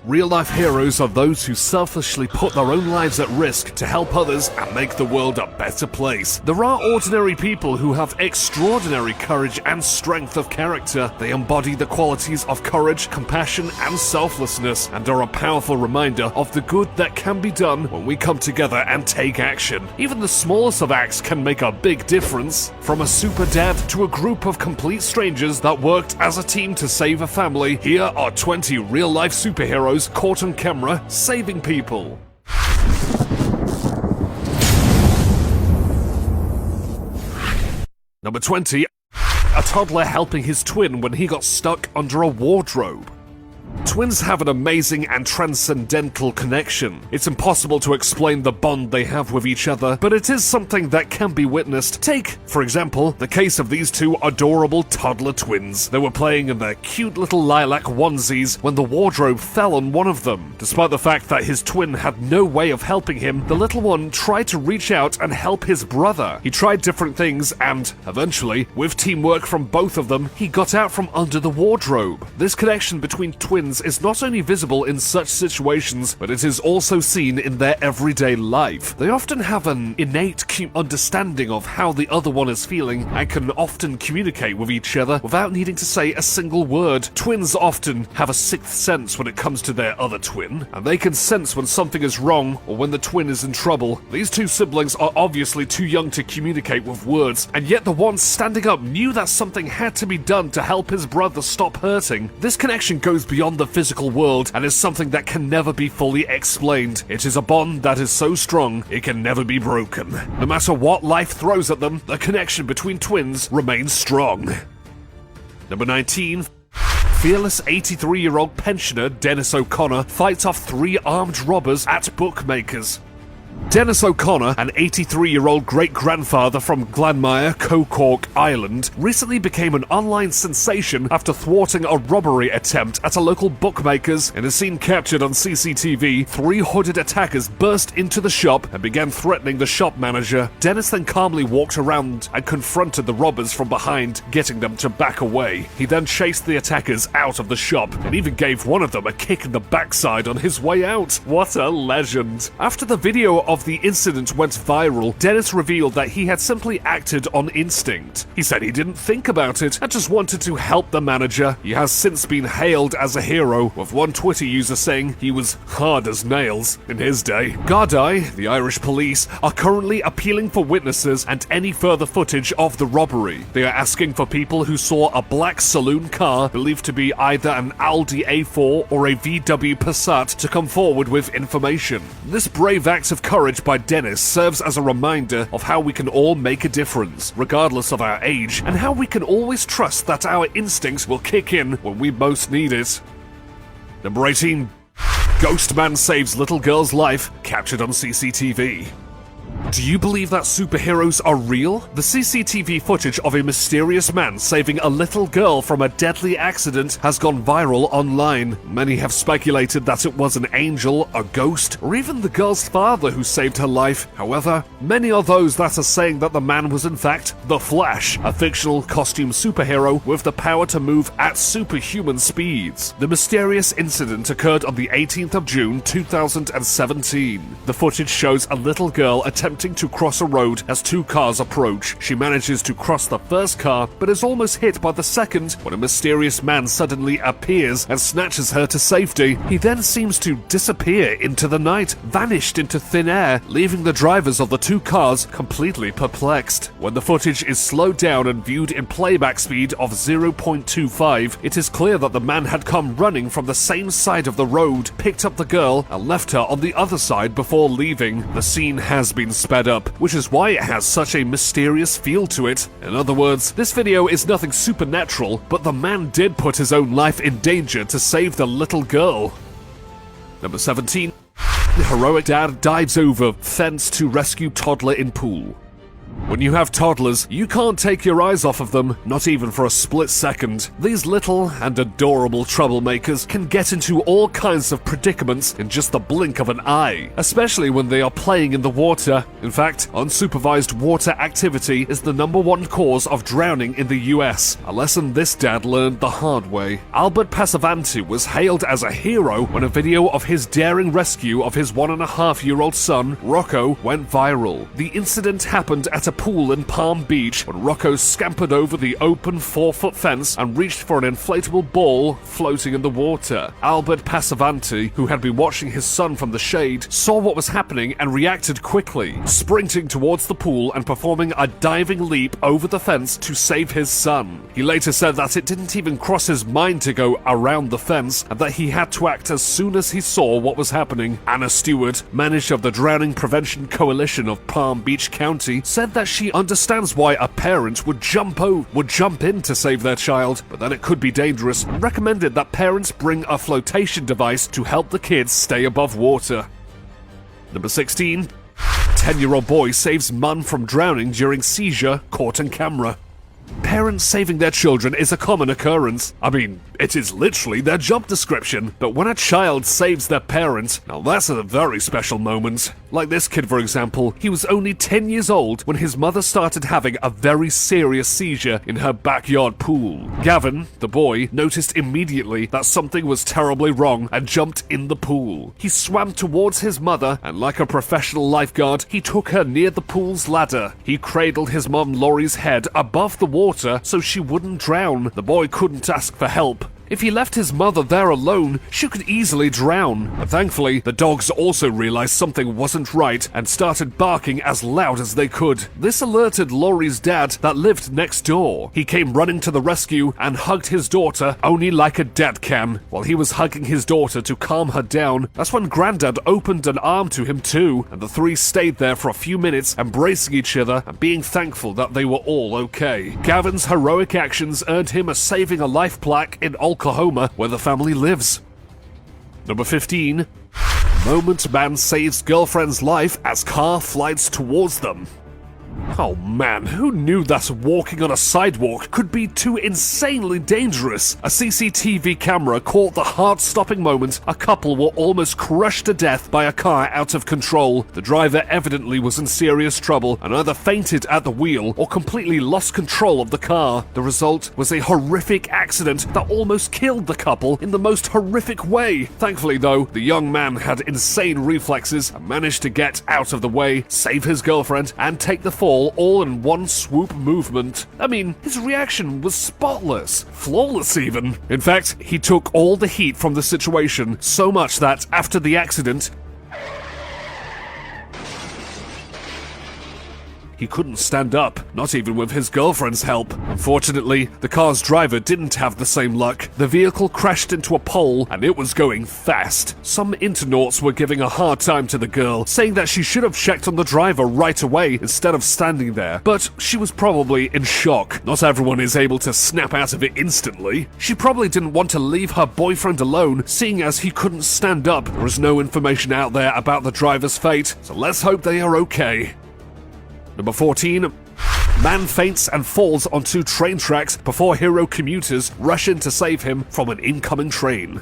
Real-life heroes are those who selfishly put their own lives at risk to help others and make the world a better place. There are ordinary people who have extraordinary courage and strength of character. They embody the qualities of courage, compassion, and selflessness, and are a powerful reminder of the good that can be done when we come together and take action. Even the smallest of acts can make a big difference. From a super dad to a group of complete strangers that worked as a team to save a family, here are 20 real-life superheroes caught on camera saving people. Number 20. A toddler helping his twin when he got stuck under a wardrobe. Twins have an amazing and transcendental connection. It's impossible to explain the bond they have with each other, but it is something that can be witnessed. Take, for example, the case of these two adorable toddler twins. They were playing in their cute little lilac onesies when the wardrobe fell on one of them. Despite the fact that his twin had no way of helping him, the little one tried to reach out and help his brother. He tried different things and, eventually, with teamwork from both of them, he got out from under the wardrobe. This connection between twins is not only visible in such situations, but it is also seen in their everyday life. They often have an innate understanding of how the other one is feeling and can often communicate with each other without needing to say a single word. Twins often have a sixth sense when it comes to their other twin, and they can sense when something is wrong or when the twin is in trouble. These two siblings are obviously too young to communicate with words, and yet the one standing up knew that something had to be done to help his brother stop hurting. This connection goes beyond the physical world and is something that can never be fully explained. It is a bond that is so strong, it can never be broken. No matter what life throws at them, the connection between twins remains strong. Number 19. Fearless 83-year-old pensioner Dennis O'Connor fights off 3 armed robbers at bookmakers. Dennis O'Connor, an 83-year-old great-grandfather from Glanmire, Cocork, Ireland, recently became an online sensation after thwarting a robbery attempt at a local bookmaker's. In a scene captured on CCTV, 3 hooded attackers burst into the shop and began threatening the shop manager. Dennis then calmly walked around and confronted the robbers from behind, getting them to back away. He then chased the attackers out of the shop and even gave one of them a kick in the backside on his way out. What a legend. After the video of the incident went viral, Dennis revealed that he had simply acted on instinct. He said he didn't think about it and just wanted to help the manager. He has since been hailed as a hero, with one Twitter user saying he was hard as nails in his day. Gardaí, the Irish police, are currently appealing for witnesses and any further footage of the robbery. They are asking for people who saw a black saloon car believed to be either an Audi A4 or a VW Passat to come forward with information. This brave act of courage by Dennis serves as a reminder of how we can all make a difference, regardless of our age, and how we can always trust that our instincts will kick in when we most need it. Number 18. Ghost man saves little girl's life, captured on CCTV. Do you believe that superheroes are real? The CCTV footage of a mysterious man saving a little girl from a deadly accident has gone viral online. Many have speculated that it was an angel, a ghost, or even the girl's father who saved her life. However, many are those that are saying that the man was in fact the Flash, a fictional costume superhero with the power to move at superhuman speeds. The mysterious incident occurred on the 18th of June 2017. The footage shows a little girl attempting to cross a road as 2 cars approach. She manages to cross the first car, but is almost hit by the second when a mysterious man suddenly appears and snatches her to safety. He then seems to disappear into the night, vanished into thin air, leaving the drivers of the 2 cars completely perplexed. When the footage is slowed down and viewed in playback speed of 0.25, it is clear that the man had come running from the same side of the road, picked up the girl, and left her on the other side before leaving. The scene has been sped up, which is why it has such a mysterious feel to it. In other words, this video is nothing supernatural, but the man did put his own life in danger to save the little girl. Number 17. Heroic dad dives over fence to rescue toddler in pool. When you have toddlers, you can't take your eyes off of them, not even for a split second. These little and adorable troublemakers can get into all kinds of predicaments in just the blink of an eye, especially when they are playing in the water. In fact, unsupervised water activity is the #1 cause of drowning in the US, a lesson this dad learned the hard way. Albert Passavanti was hailed as a hero when a video of his daring rescue of his 1.5-year-old son, Rocco, went viral. The incident happened at a pool in Palm Beach when Rocco scampered over the open 4-foot fence and reached for an inflatable ball floating in the water. Albert Passavanti, who had been watching his son from the shade, saw what was happening and reacted quickly, sprinting towards the pool and performing a diving leap over the fence to save his son. He later said that it didn't even cross his mind to go around the fence and that he had to act as soon as he saw what was happening. Anna Stewart, manager of the Drowning Prevention Coalition of Palm Beach County, said that she understands why a parent would jump in to save their child, but that it could be dangerous, and recommended that parents bring a flotation device to help the kids stay above water. Number 16. 10-year-old boy saves mum from drowning during seizure, caught on camera. Parents saving their children is a common occurrence. I mean, it is literally their job description. But when a child saves their parent, now that's a very special moment. Like this kid, for example, he was only 10 years old when his mother started having a very serious seizure in her backyard pool. Gavin, the boy, noticed immediately that something was terribly wrong and jumped in the pool. He swam towards his mother and, like a professional lifeguard, he took her near the pool's ladder. He cradled his mom Laurie's head above the water so she wouldn't drown. The boy couldn't ask for help. If he left his mother there alone, she could easily drown. But thankfully, the dogs also realized something wasn't right and started barking as loud as they could. This alerted Laurie's dad that lived next door. He came running to the rescue and hugged his daughter only like a dad can. While he was hugging his daughter to calm her down, that's when Grandad opened an arm to him too, and the three stayed there for a few minutes, embracing each other and being thankful that they were all okay. Gavin's heroic actions earned him a Saving a Life plaque in Oklahoma, where the family lives. Number 15. Moment man saves girlfriend's life as car flies towards them. Oh man, who knew that walking on a sidewalk could be too insanely dangerous? A CCTV camera caught the heart-stopping moment a couple were almost crushed to death by a car out of control. The driver evidently was in serious trouble and either fainted at the wheel or completely lost control of the car. The result was a horrific accident that almost killed the couple in the most horrific way. Thankfully though, the young man had insane reflexes and managed to get out of the way, save his girlfriend, and take the fall all in one swoop movement. I mean, his reaction was spotless, flawless even. In fact, he took all the heat from the situation, so much that after the accident, he couldn't stand up, not even with his girlfriend's help. Unfortunately, the car's driver didn't have the same luck. The vehicle crashed into a pole, and it was going fast. Some internauts were giving a hard time to the girl, saying that she should have checked on the driver right away instead of standing there. But she was probably in shock. Not everyone is able to snap out of it instantly. She probably didn't want to leave her boyfriend alone, seeing as he couldn't stand up. There is no information out there about the driver's fate, so let's hope they are okay. Number 14. Man faints and falls onto train tracks before hero commuters rush in to save him from an incoming train.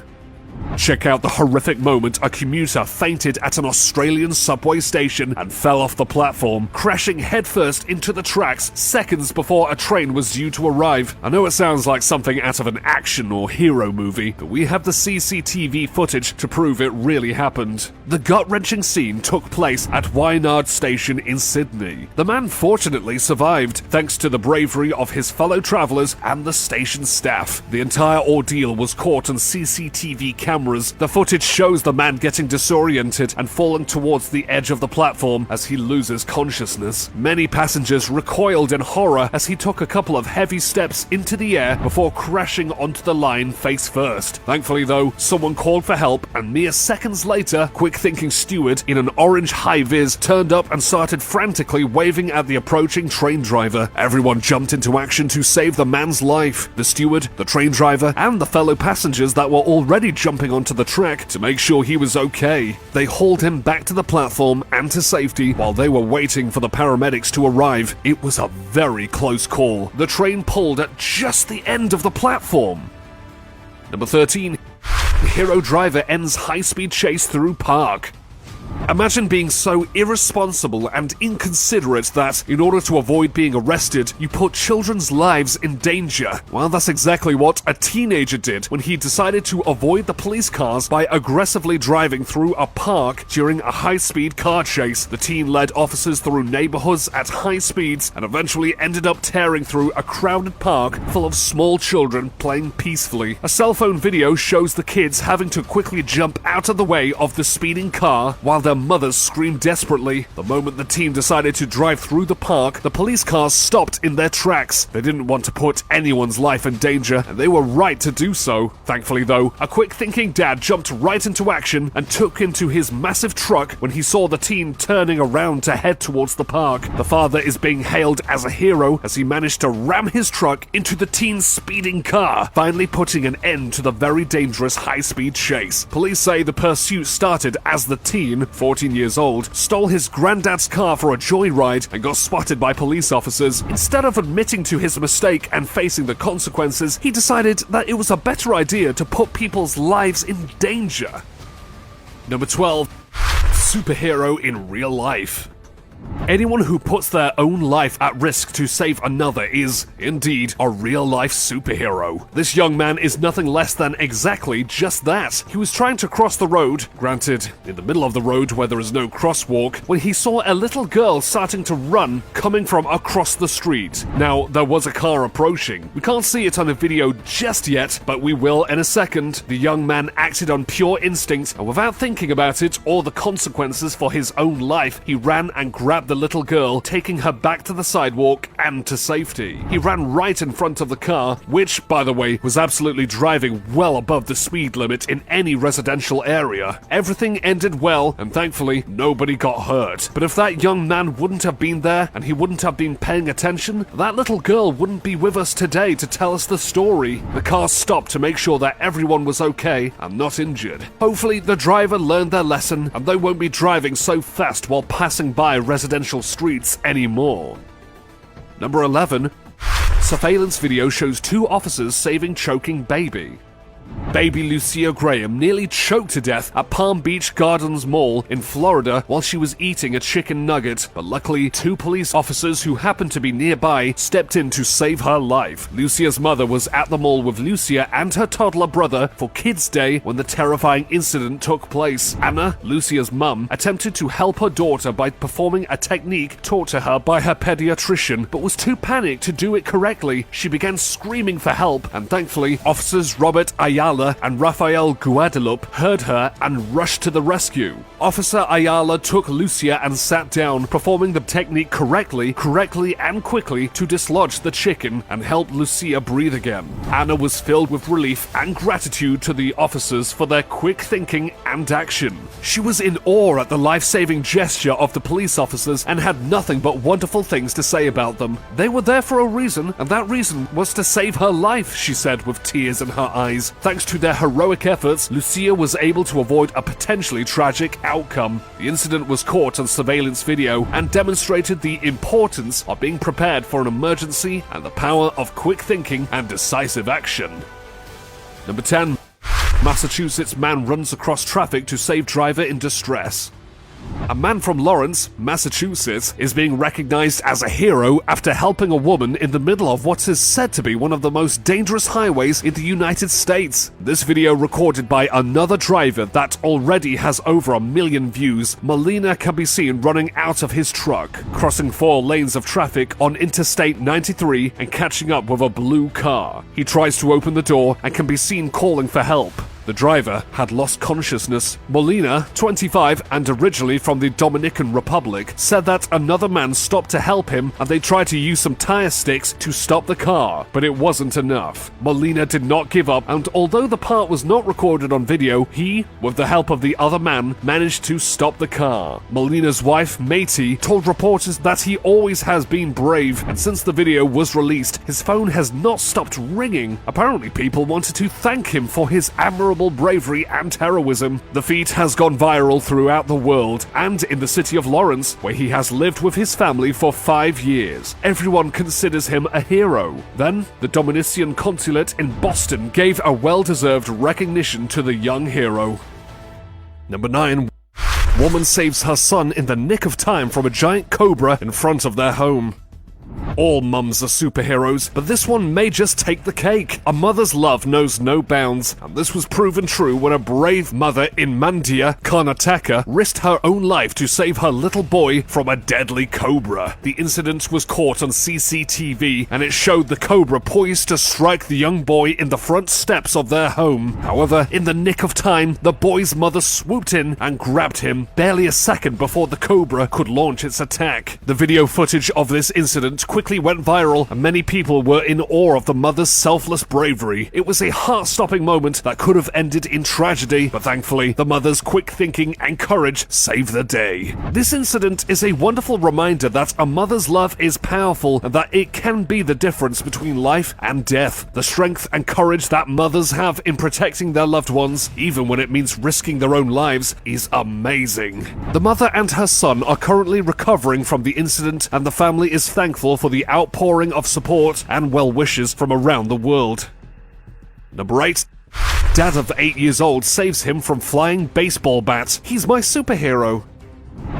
Check out the horrific moment a commuter fainted at an Australian subway station and fell off the platform, crashing headfirst into the tracks seconds before a train was due to arrive. I know it sounds like something out of an action or hero movie, but we have the CCTV footage to prove it really happened. The gut-wrenching scene took place at Waynard Station in Sydney. The man fortunately survived, thanks to the bravery of his fellow travellers and the station staff. The entire ordeal was caught on CCTV cameras. The footage shows the man getting disoriented and falling towards the edge of the platform as he loses consciousness. Many passengers recoiled in horror as he took a couple of heavy steps into the air before crashing onto the line face first. Thankfully though, someone called for help, and mere seconds later, quick-thinking steward in an orange high-vis turned up and started frantically waving at the approaching train driver. Everyone jumped into action to save the man's life. The steward, the train driver, and the fellow passengers that were already jumping jumping onto the track to make sure he was okay. They hauled him back to the platform and to safety while they were waiting for the paramedics to arrive. It was a very close call. The train pulled at just the end of the platform. Number 13. Hero driver ends high-speed chase through park. Imagine being so irresponsible and inconsiderate that, in order to avoid being arrested, you put children's lives in danger. Well, that's exactly what a teenager did when he decided to avoid the police cars by aggressively driving through a park during a high-speed car chase. The teen led officers through neighborhoods at high speeds and eventually ended up tearing through a crowded park full of small children playing peacefully. A cell phone video shows the kids having to quickly jump out of the way of the speeding car while their mothers screamed desperately. The moment the team decided to drive through the park, the police cars stopped in their tracks. They didn't want to put anyone's life in danger, and they were right to do so. Thankfully, though, a quick-thinking dad jumped right into action and took into his massive truck when he saw the teen turning around to head towards the park. The father is being hailed as a hero as he managed to ram his truck into the teen's speeding car, finally putting an end to the very dangerous high-speed chase. Police say the pursuit started as the teen, 14 years old, stole his granddad's car for a joyride and got spotted by police officers. Instead of admitting to his mistake and facing the consequences, he decided that it was a better idea to put people's lives in danger. Number 12. Superhero in real life. Anyone who puts their own life at risk to save another is, indeed, a real-life superhero. This young man is nothing less than exactly just that. He was trying to cross the road, granted, in the middle of the road where there is no crosswalk, when he saw a little girl starting to run coming from across the street. Now, there was a car approaching. We can't see it on the video just yet, but we will in a second. The young man acted on pure instinct, and without thinking about it or the consequences for his own life, he ran and grabbed the little girl, taking her back to the sidewalk and to safety. He ran right in front of the car, which, by the way, was absolutely driving well above the speed limit in any residential area. Everything ended well, and thankfully, nobody got hurt. But if that young man wouldn't have been there, and he wouldn't have been paying attention, that little girl wouldn't be with us today to tell us the story. The car stopped to make sure that everyone was okay and not injured. Hopefully, the driver learned their lesson, and they won't be driving so fast while passing by residential streets anymore. Number 11. Surveillance video shows 2 officers saving choking baby. Baby Lucia Graham nearly choked to death at Palm Beach Gardens Mall in Florida while she was eating a chicken nugget, but luckily 2 police officers who happened to be nearby stepped in to save her life. Lucia's mother was at the mall with Lucia and her toddler brother for Kids Day when the terrifying incident took place. Anna, Lucia's mum, attempted to help her daughter by performing a technique taught to her by her pediatrician, but was too panicked to do it correctly. She began screaming for help, and thankfully, officers Robert Ayala and Rafael Guadalupe heard her and rushed to the rescue. Officer Ayala took Lucia and sat down, performing the technique correctly and quickly to dislodge the chicken and help Lucia breathe again. Anna was filled with relief and gratitude to the officers for their quick thinking and action. She was in awe at the life-saving gesture of the police officers and had nothing but wonderful things to say about them. They were there for a reason, and that reason was to save her life, she said with tears in her eyes. Thanks to their heroic efforts, Lucia was able to avoid a potentially tragic outcome. The incident was caught on surveillance video and demonstrated the importance of being prepared for an emergency and the power of quick thinking and decisive action. Number 10. Massachusetts man runs across traffic to save driver in distress. A man from Lawrence, Massachusetts, is being recognized as a hero after helping a woman in the middle of what is said to be one of the most dangerous highways in the United States. This video, recorded by another driver that already has over 1 million views, Molina can be seen running out of his truck, crossing 4 lanes of traffic on Interstate 93 and catching up with a blue car. He tries to open the door and can be seen calling for help. The driver had lost consciousness. Molina, 25 and originally from the Dominican Republic, said that another man stopped to help him and they tried to use some tire sticks to stop the car, but it wasn't enough. Molina did not give up, and although the part was not recorded on video, he, with the help of the other man, managed to stop the car. Molina's wife, Matey, told reporters that he always has been brave, and since the video was released, his phone has not stopped ringing. Apparently people wanted to thank him for his admirable unbelievable bravery and heroism. The feat has gone viral throughout the world and in the city of Lawrence, where he has lived with his family for 5 years. Everyone considers him a hero. Then, the Dominican Consulate in Boston gave a well-deserved recognition to the young hero. Number 9. Woman saves her son in the nick of time from a giant cobra in front of their home. All mums are superheroes, but this one may just take the cake. A mother's love knows no bounds, and this was proven true when a brave mother in Mandya, Karnataka, risked her own life to save her little boy from a deadly cobra. The incident was caught on CCTV, and it showed the cobra poised to strike the young boy in the front steps of their home. However, in the nick of time, the boy's mother swooped in and grabbed him, barely a second before the cobra could launch its attack. The video footage of this incident quickly went viral, and many people were in awe of the mother's selfless bravery. It was a heart-stopping moment that could have ended in tragedy, but thankfully, the mother's quick thinking and courage saved the day. This incident is a wonderful reminder that a mother's love is powerful and that it can be the difference between life and death. The strength and courage that mothers have in protecting their loved ones, even when it means risking their own lives, is amazing. The mother and her son are currently recovering from the incident, and the family is thankful for the outpouring of support and well wishes from around the world. Number 8. Dad of 8 years old saves him from flying baseball bat. He's my superhero.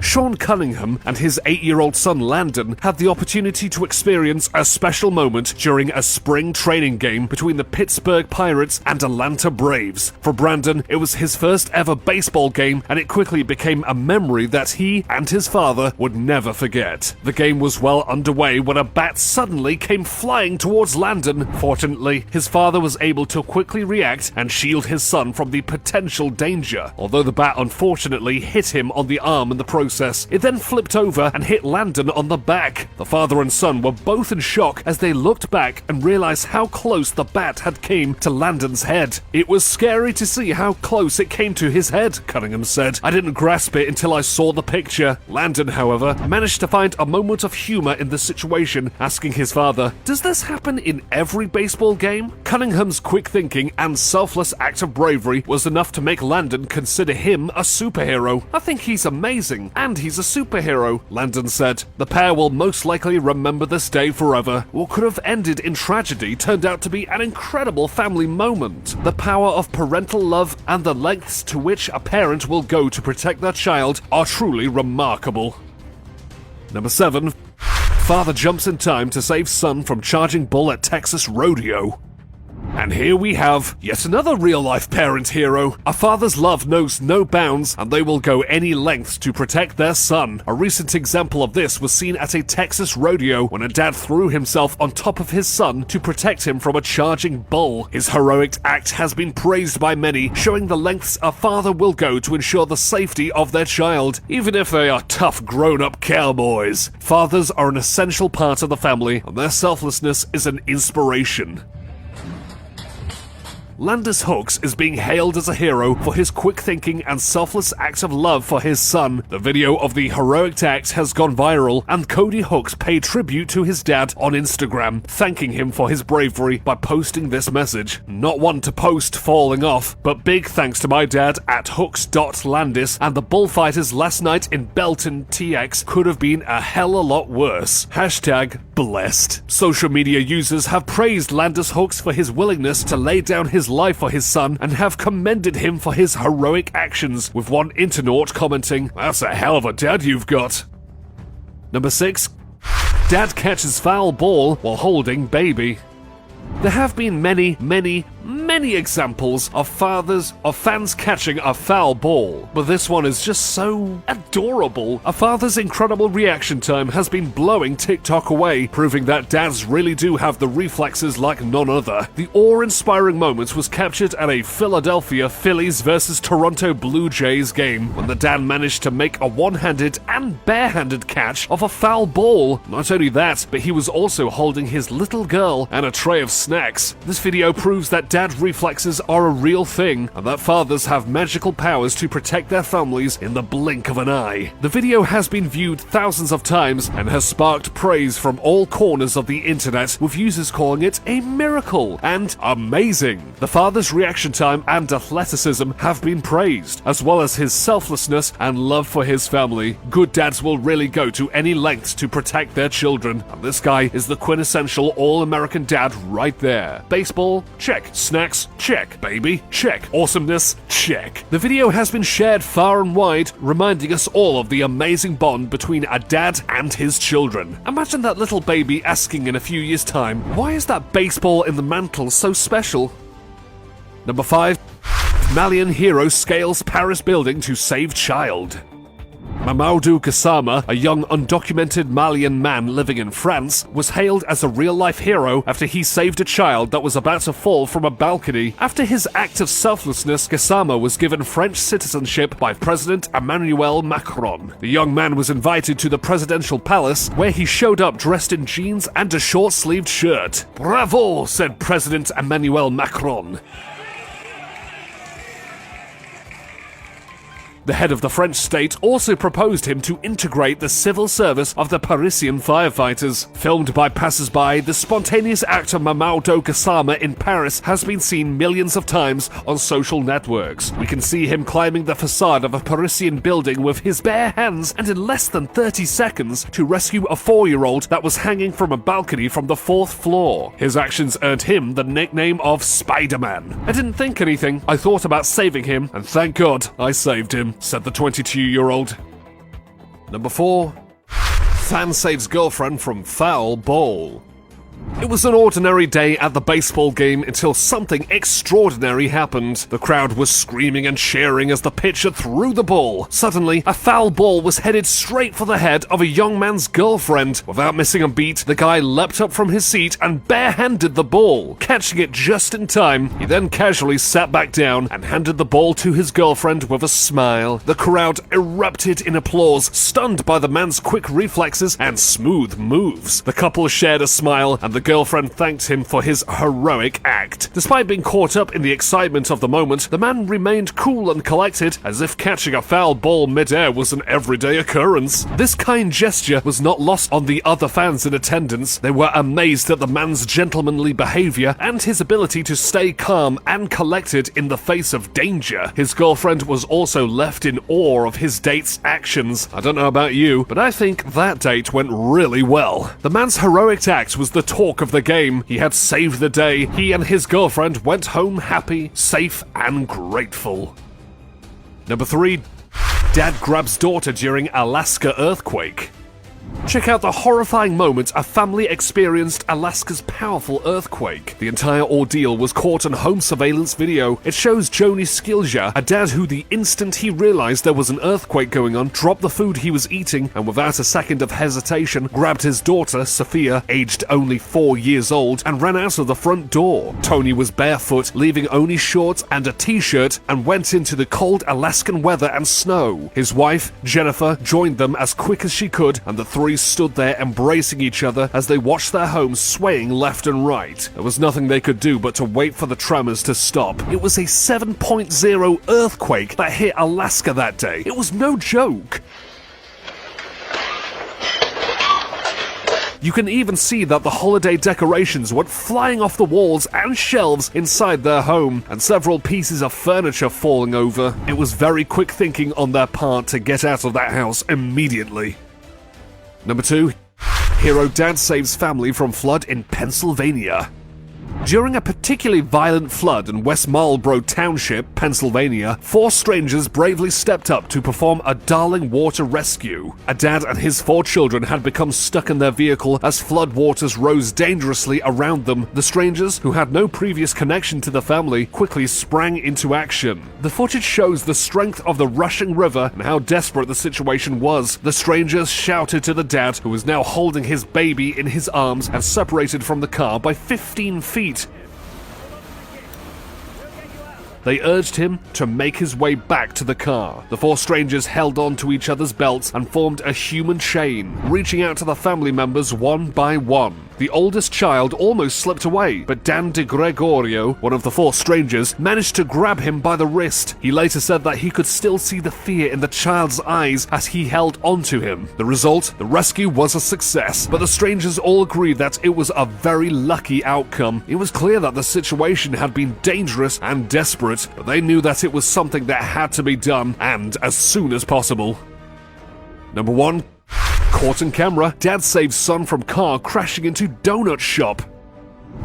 Sean Cunningham and his 8-year-old son Landon had the opportunity to experience a special moment during a spring training game between the Pittsburgh Pirates and Atlanta Braves. For Brandon, it was his first ever baseball game, and it quickly became a memory that he and his father would never forget. The game was well underway when a bat suddenly came flying towards Landon. Fortunately, his father was able to quickly react and shield his son from the potential danger. Although the bat unfortunately hit him on the arm in the process, it then flipped over and hit Landon on the back. The father and son were both in shock as they looked back and realized how close the bat had came to Landon's head. It was scary to see how close it came to his head, Cunningham said. I didn't grasp it until I saw the picture. Landon, however, managed to find a moment of humor in the situation, asking his father, "Does this happen in every baseball game?" Cunningham's quick thinking and selfless act of bravery was enough to make Landon consider him a superhero. "I think he's amazing, and he's a superhero," Landon said. The pair will most likely remember this day forever. What could have ended in tragedy turned out to be an incredible family moment. The power of parental love and the lengths to which a parent will go to protect their child are truly remarkable. Number 7. Father jumps in time to save son from charging bull at Texas rodeo. And here we have yet another real-life parent hero. A father's love knows no bounds, and they will go any lengths to protect their son. A recent example of this was seen at a Texas rodeo when a dad threw himself on top of his son to protect him from a charging bull. His heroic act has been praised by many, showing the lengths a father will go to ensure the safety of their child, even if they are tough grown-up cowboys. Fathers are an essential part of the family, and their selflessness is an inspiration. Landis Hooks is being hailed as a hero for his quick thinking and selfless act of love for his son. The video of the heroic act has gone viral, and Cody Hooks paid tribute to his dad on Instagram, thanking him for his bravery by posting this message. "Not one to post falling off, but big thanks to my dad at hooks.landis, and the bullfighters last night in Belton, TX could have been a hell a lot worse. Hashtag blessed." Social media users have praised Landis Hooks for his willingness to lay down his life for his son and have commended him for his heroic actions, with one internaut commenting, "That's a hell of a dad you've got." Number 6. Dad catches foul ball while holding baby. There have been many examples of fans catching a foul ball, but this one is just so adorable. A father's incredible reaction time has been blowing TikTok away, proving that dads really do have the reflexes like none other. The awe-inspiring moment was captured at a Philadelphia Phillies versus Toronto Blue Jays game, when the dad managed to make a one-handed and barehanded catch of a foul ball. Not only that, but he was also holding his little girl and a tray of snacks. This video proves that dad reflexes are a real thing, and that fathers have magical powers to protect their families in the blink of an eye. The video has been viewed thousands of times and has sparked praise from all corners of the internet, with users calling it a miracle and amazing. The father's reaction time and athleticism have been praised, as well as his selflessness and love for his family. Good dads will really go to any lengths to protect their children, and this guy is the quintessential all-American dad right there. Baseball? Check. Snacks? Check. Baby? Check. Awesomeness? Check. The video has been shared far and wide, reminding us all of the amazing bond between a dad and his children. Imagine that little baby asking in a few years' time, why is that baseball in the mantle so special? Number 5. Malian hero scales Paris building to save child. Mamadou Gassama, a young undocumented Malian man living in France, was hailed as a real-life hero after he saved a child that was about to fall from a balcony. After his act of selflessness, Gassama was given French citizenship by President Emmanuel Macron. The young man was invited to the presidential palace, where he showed up dressed in jeans and a short-sleeved shirt. "Bravo," said President Emmanuel Macron. The head of the French state also proposed him to integrate the civil service of the Parisian firefighters. Filmed by passers-by, the spontaneous act of Mamadou Gassama in Paris has been seen millions of times on social networks. We can see him climbing the facade of a Parisian building with his bare hands and in less than 30 seconds to rescue a 4-year-old that was hanging from a balcony from the 4th floor. His actions earned him the nickname of Spider-Man. "I didn't think anything. I thought about saving him, and thank God I saved him," said the 22-year-old. Number 4. Fan saves girlfriend from foul ball. It was an ordinary day at the baseball game until something extraordinary happened. The crowd was screaming and cheering as the pitcher threw the ball. Suddenly, a foul ball was headed straight for the head of a young man's girlfriend. Without missing a beat, the guy leapt up from his seat and barehanded the ball, catching it just in time. He then casually sat back down and handed the ball to his girlfriend with a smile. The crowd erupted in applause, stunned by the man's quick reflexes and smooth moves. The couple shared a smile, and the girlfriend thanked him for his heroic act. Despite being caught up in the excitement of the moment, the man remained cool and collected, as if catching a foul ball mid-air was an everyday occurrence. This kind gesture was not lost on the other fans in attendance. They were amazed at the man's gentlemanly behavior and his ability to stay calm and collected in the face of danger. His girlfriend was also left in awe of his date's actions. I don't know about you, but I think that date went really well. The man's heroic act was the talk of the game. He had saved the day. He and his girlfriend went home happy, safe, and grateful. Number 3. Dad grabs daughter during Alaska earthquake. Check out the horrifying moment a family experienced Alaska's powerful earthquake. The entire ordeal was caught on home surveillance video. It shows Joni Skilja, a dad who the instant he realized there was an earthquake going on, dropped the food he was eating and without a second of hesitation, grabbed his daughter, Sophia, aged only 4 years old, and ran out of the front door. Tony was barefoot, leaving only shorts and a t-shirt, and went into the cold Alaskan weather and snow. His wife, Jennifer, joined them as quick as she could, and the three stood there embracing each other as they watched their homes swaying left and right. There was nothing they could do but to wait for the tremors to stop. It was a 7.0 earthquake that hit Alaska that day. It was no joke. You can even see that the holiday decorations went flying off the walls and shelves inside their home, and several pieces of furniture falling over. It was very quick thinking on their part to get out of that house immediately. Number 2. Hero dad saves family from flood in Pennsylvania. During a particularly violent flood in West Marlboro Township, Pennsylvania, 4 strangers bravely stepped up to perform a Darling water rescue. A dad and his 4 children had become stuck in their vehicle as flood waters rose dangerously around them. The strangers, who had no previous connection to the family, quickly sprang into action. The footage shows the strength of the rushing river and how desperate the situation was. The strangers shouted to the dad, who was now holding his baby in his arms and separated from the car by 15 feet. They urged him to make his way back to the car. The four strangers held on to each other's belts and formed a human chain, reaching out to the family members one by one. The oldest child almost slipped away, but Dan De Gregorio, one of the four strangers, managed to grab him by the wrist. He later said that he could still see the fear in the child's eyes as he held onto him. The result? The rescue was a success, but the strangers all agreed that it was a very lucky outcome. It was clear that the situation had been dangerous and desperate, but they knew that it was something that had to be done, and as soon as possible. Number 1. Caught on camera, dad saves son from car crashing into donut shop.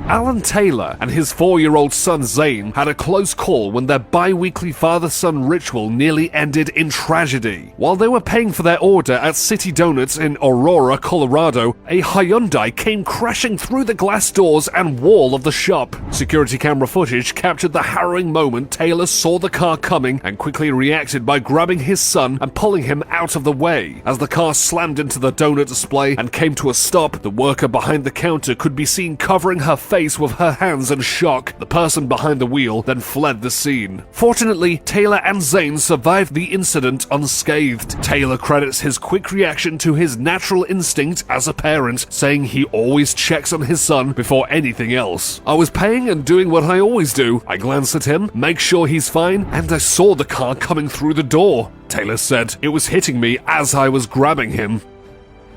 Alan Taylor and his 4-year-old son Zane had a close call when their bi-weekly father-son ritual nearly ended in tragedy. While they were paying for their order at City Donuts in Aurora, Colorado, a Hyundai came crashing through the glass doors and wall of the shop. Security camera footage captured the harrowing moment. Taylor saw the car coming and quickly reacted by grabbing his son and pulling him out of the way. As the car slammed into the donut display and came to a stop, the worker behind the counter could be seen covering her face with her hands in shock. The person behind the wheel then fled the scene. Fortunately, Taylor and Zane survived the incident unscathed. Taylor credits his quick reaction to his natural instinct as a parent, saying he always checks on his son before anything else. I was paying and doing what I always do. I glanced at him, make sure he's fine, and I saw the car coming through the door. Taylor said it was hitting me as I was grabbing him.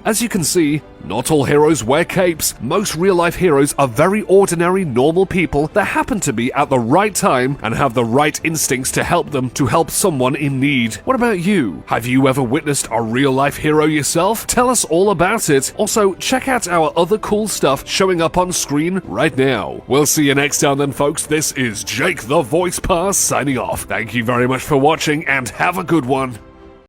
As you can see, not all heroes wear capes. Most real-life heroes are very ordinary, normal people that happen to be at the right time and have the right instincts to help someone in need. What about you? Have you ever witnessed a real-life hero yourself? Tell us all about it. Also, check out our other cool stuff showing up on screen right now. We'll see you next time then, folks. This is Jake the Voice Pass signing off. Thank you very much for watching and have a good one.